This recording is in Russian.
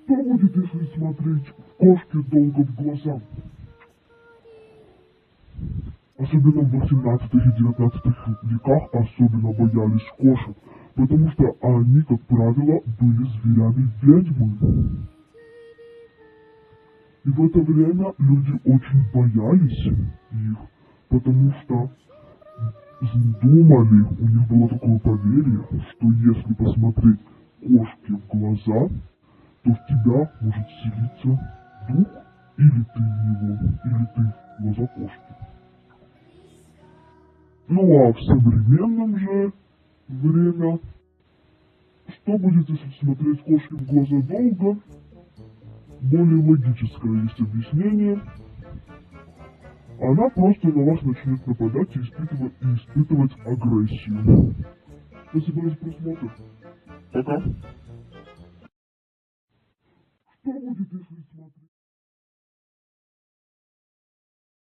Что будет, если смотреть кошке долго в глаза? Особенно в 18 и 19 веках особенно боялись кошек, потому что они, как правило, были зверями-ведьмы. И в это время люди очень боялись их, потому что думали, у них было такое поверье, что если посмотреть кошке в глаза, то в тебя может вселиться дух, или ты в него, или ты в глаза кошки. Ну а в современном же время, что будет, если смотреть кошке в глаза долго? Более логическое есть объяснение. Она просто на вас начнет нападать и испытывать агрессию. Спасибо за просмотр. Пока. Что будет, если смотреть?